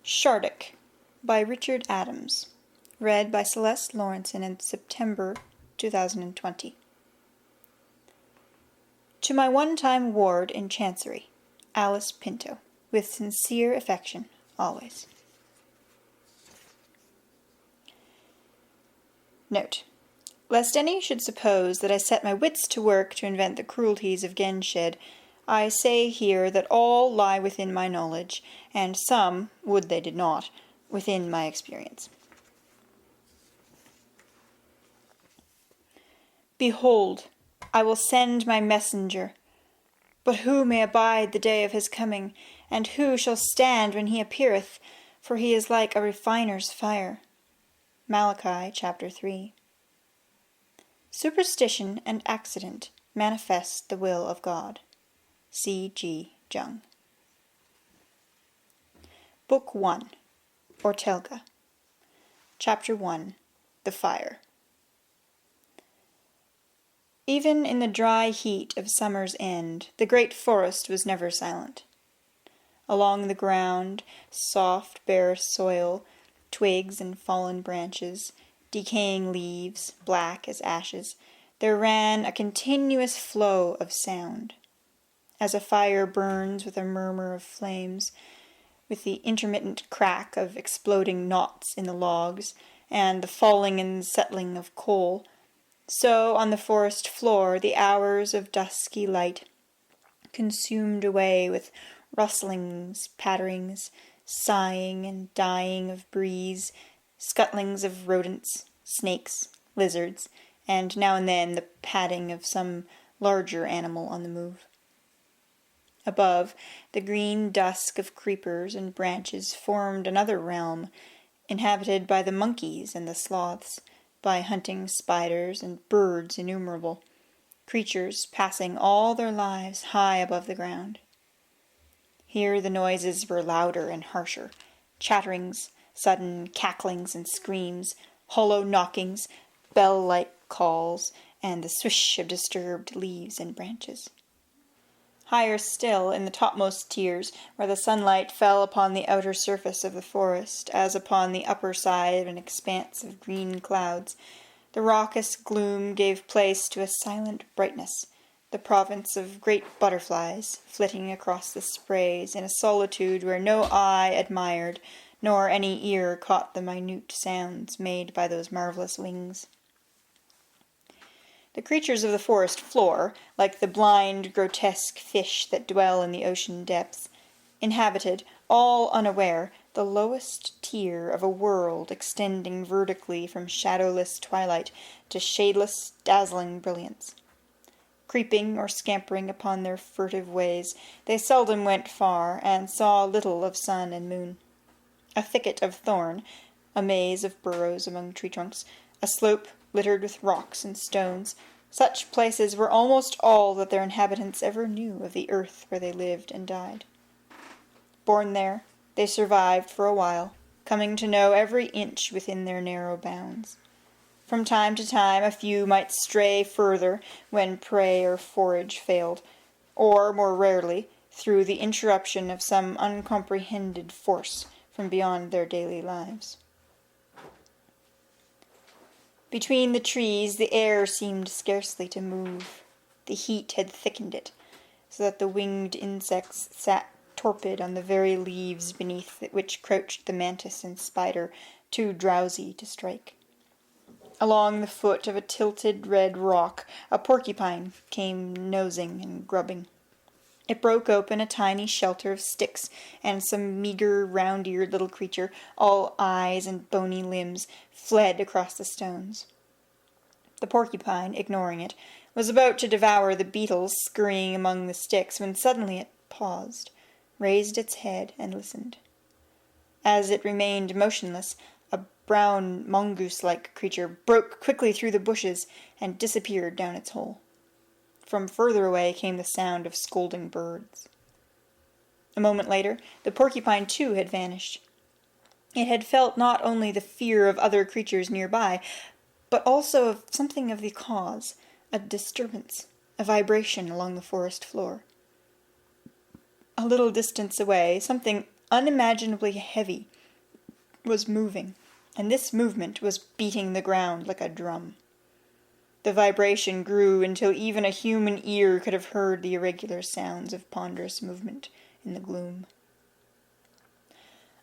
Shardik by Richard Adams. Read by Celeste Lawrenson in September 2020. To my one-time ward in Chancery, Alice Pinto, with sincere affection, always. Note: lest any should suppose that I set my wits to work to invent the cruelties of Genshed, I say here that all lie within my knowledge, and some, would they did not, within my experience. Behold, I will send my messenger. But who may abide the day of his coming, and who shall stand when he appeareth? For he is like a refiner's fire. Malachi chapter 3. Superstition and accident manifest the will of God. C. G. Jung. Book 1. Ortelga. Chapter 1. The Fire. Even in the dry heat of summer's end, the great forest was never silent. Along the ground, soft, bare soil, twigs and fallen branches, decaying leaves, black as ashes, there ran a continuous flow of sound. As a fire burns with a murmur of flames, with the intermittent crack of exploding knots in the logs, and the falling and settling of coal, so on the forest floor the hours of dusky light consumed away with rustlings, patterings, sighing and dying of breeze, scuttlings of rodents, snakes, lizards, and now and then the padding of some larger animal on the move. Above, the green dusk of creepers and branches formed another realm, inhabited by the monkeys and the sloths, by hunting spiders and birds innumerable, creatures passing all their lives high above the ground. Here the noises were louder and harsher, chatterings, sudden cacklings and screams, hollow knockings, bell-like calls, and the swish of disturbed leaves and branches. Higher still, in the topmost tiers, where the sunlight fell upon the outer surface of the forest, as upon the upper side of an expanse of green clouds, the raucous gloom gave place to a silent brightness, the province of great butterflies, flitting across the sprays in a solitude where no eye admired, nor any ear caught the minute sounds made by those marvelous wings. The creatures of the forest floor, like the blind, grotesque fish that dwell in the ocean depths, inhabited, all unaware, the lowest tier of a world extending vertically from shadowless twilight to shadeless, dazzling brilliance. Creeping or scampering upon their furtive ways, they seldom went far, and saw little of sun and moon. A thicket of thorn, a maze of burrows among tree trunks, a slope littered with rocks and stones, such places were almost all that their inhabitants ever knew of the earth where they lived and died. Born there, they survived for a while, coming to know every inch within their narrow bounds. From time to time a few might stray further when prey or forage failed, or, more rarely, through the interruption of some uncomprehended force from beyond their daily lives. Between the trees the air seemed scarcely to move. The heat had thickened it, so that the winged insects sat torpid on the very leaves beneath which crouched the mantis and spider, too drowsy to strike. Along the foot of a tilted red rock a porcupine came nosing and grubbing. It broke open a tiny shelter of sticks, and some meagre, round-eared little creature, all eyes and bony limbs, fled across the stones. The porcupine, ignoring it, was about to devour the beetles scurrying among the sticks, when suddenly it paused, raised its head, and listened. As it remained motionless, a brown mongoose-like creature broke quickly through the bushes and disappeared down its hole. From further away came the sound of scolding birds. A moment later, the porcupine too had vanished. It had felt not only the fear of other creatures nearby, but also of something of the cause, a disturbance, a vibration along the forest floor. A little distance away, something unimaginably heavy, was moving, and this movement was beating the ground like a drum. The vibration grew until even a human ear could have heard the irregular sounds of ponderous movement in the gloom.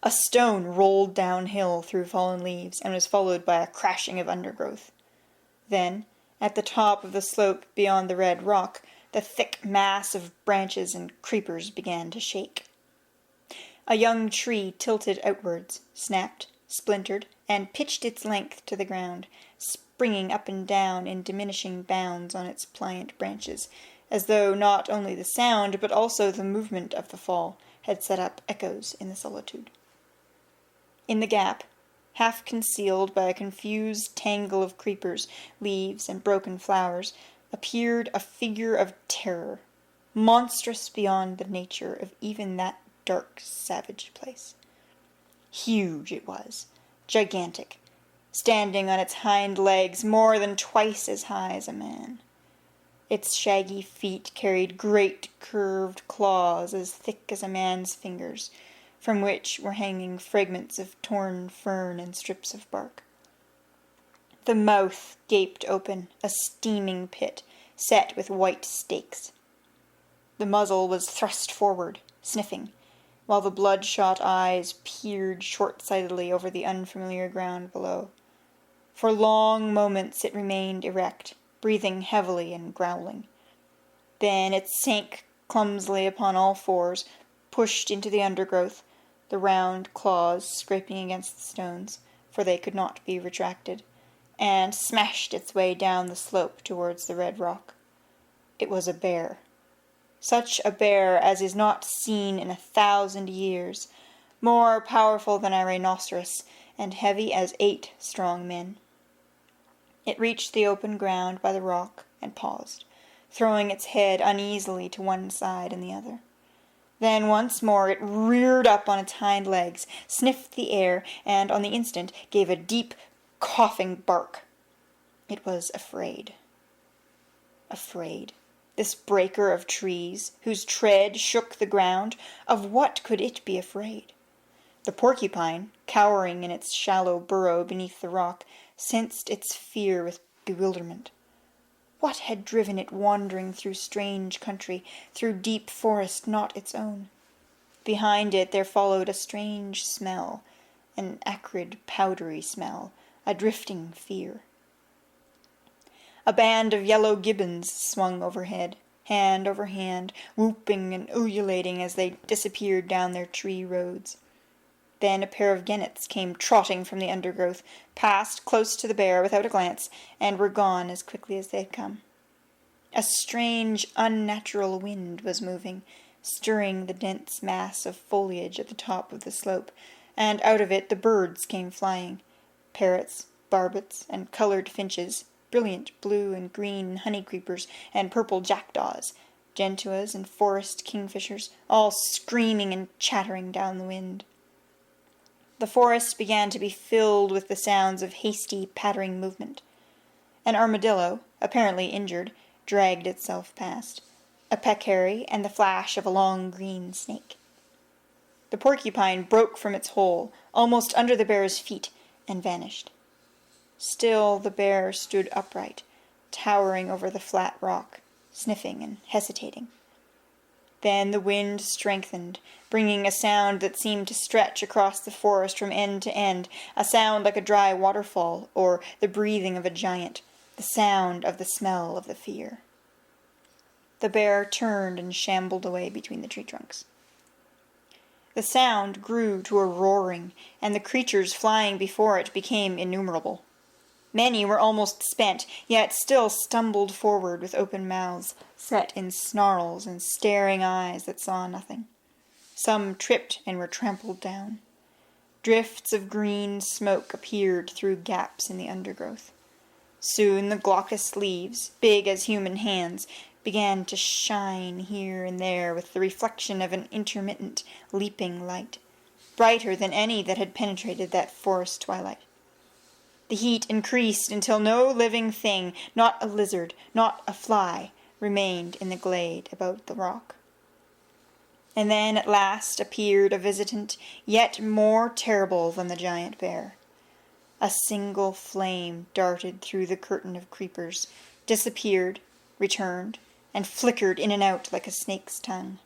A stone rolled downhill through fallen leaves and was followed by a crashing of undergrowth. Then, at the top of the slope beyond the red rock, the thick mass of branches and creepers began to shake. A young tree tilted outwards, snapped, splintered, and pitched its length to the ground, springing up and down in diminishing bounds on its pliant branches, as though not only the sound, but also the movement of the fall had set up echoes in the solitude. In the gap, half concealed by a confused tangle of creepers, leaves, and broken flowers, appeared a figure of terror, monstrous beyond the nature of even that dark, savage place. Huge it was, gigantic, standing on its hind legs more than twice as high as a man. Its shaggy feet carried great curved claws as thick as a man's fingers, from which were hanging fragments of torn fern and strips of bark. The mouth gaped open, a steaming pit, set with white stakes. The muzzle was thrust forward, sniffing, while the bloodshot eyes peered short-sightedly over the unfamiliar ground below. For long moments it remained erect, breathing heavily and growling. Then it sank clumsily upon all fours, pushed into the undergrowth, the round claws scraping against the stones, for they could not be retracted, and smashed its way down the slope towards the red rock. It was a bear. Such a bear as is not seen in 1,000 years, more powerful than a rhinoceros, and heavy as 8 strong men. It reached the open ground by the rock and paused, throwing its head uneasily to one side and the other. Then once more it reared up on its hind legs, sniffed the air, and on the instant gave a deep, coughing bark. It was afraid. Afraid. This breaker of trees, whose tread shook the ground, of what could it be afraid? The porcupine, cowering in its shallow burrow beneath the rock, sensed its fear with bewilderment. What had driven it wandering through strange country, through deep forest not its own? Behind it there followed a strange smell, an acrid, powdery smell, a drifting fear. A band of yellow gibbons swung overhead, hand over hand, whooping and ululating as they disappeared down their tree roads. Then a pair of gennets came trotting from the undergrowth, passed close to the bear without a glance, and were gone as quickly as they had come. A strange, unnatural wind was moving, stirring the dense mass of foliage at the top of the slope, and out of it the birds came flying, parrots, barbets, and coloured finches, brilliant blue and green honey creepers, and purple jackdaws, gentuas and forest kingfishers, all screaming and chattering down the wind. The forest began to be filled with the sounds of hasty, pattering movement. An armadillo, apparently injured, dragged itself past, a peccary and the flash of a long green snake. The porcupine broke from its hole, almost under the bear's feet, and vanished. Still the bear stood upright, towering over the flat rock, sniffing and hesitating. Then the wind strengthened, bringing a sound that seemed to stretch across the forest from end to end, a sound like a dry waterfall, or the breathing of a giant, the sound of the smell of the fear. The bear turned and shambled away between the tree trunks. The sound grew to a roaring, and the creatures flying before it became innumerable. Many were almost spent, yet still stumbled forward with open mouths, set in snarls and staring eyes that saw nothing. Some tripped and were trampled down. Drifts of green smoke appeared through gaps in the undergrowth. Soon the glaucous leaves, big as human hands, began to shine here and there with the reflection of an intermittent, leaping light, brighter than any that had penetrated that forest twilight. The heat increased until no living thing, not a lizard, not a fly, remained in the glade about the rock. And then at last appeared a visitant yet more terrible than the giant bear. A single flame darted through the curtain of creepers, disappeared, returned, and flickered in and out like a snake's tongue.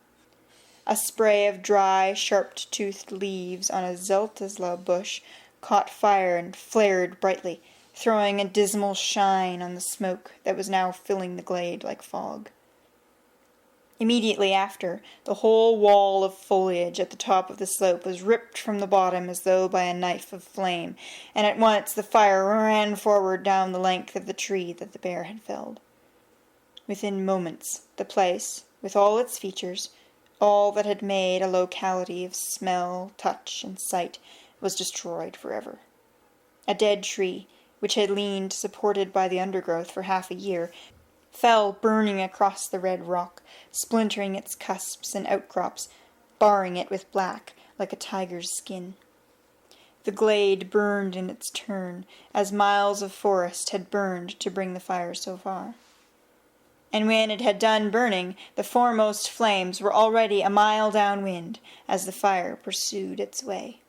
A spray of dry, sharp-toothed leaves on a zeltazla bush caught fire and flared brightly, throwing a dismal shine on the smoke that was now filling the glade like fog. Immediately after, the whole wall of foliage at the top of the slope was ripped from the bottom as though by a knife of flame, and at once the fire ran forward down the length of the tree that the bear had felled. Within moments, the place, with all its features, all that had made a locality of smell, touch, and sight, was destroyed forever. A dead tree, which had leaned supported by the undergrowth for half a year, fell burning across the red rock, splintering its cusps and outcrops, barring it with black like a tiger's skin. The glade burned in its turn, as miles of forest had burned to bring the fire so far. And when it had done burning, the foremost flames were already a mile downwind, as the fire pursued its way.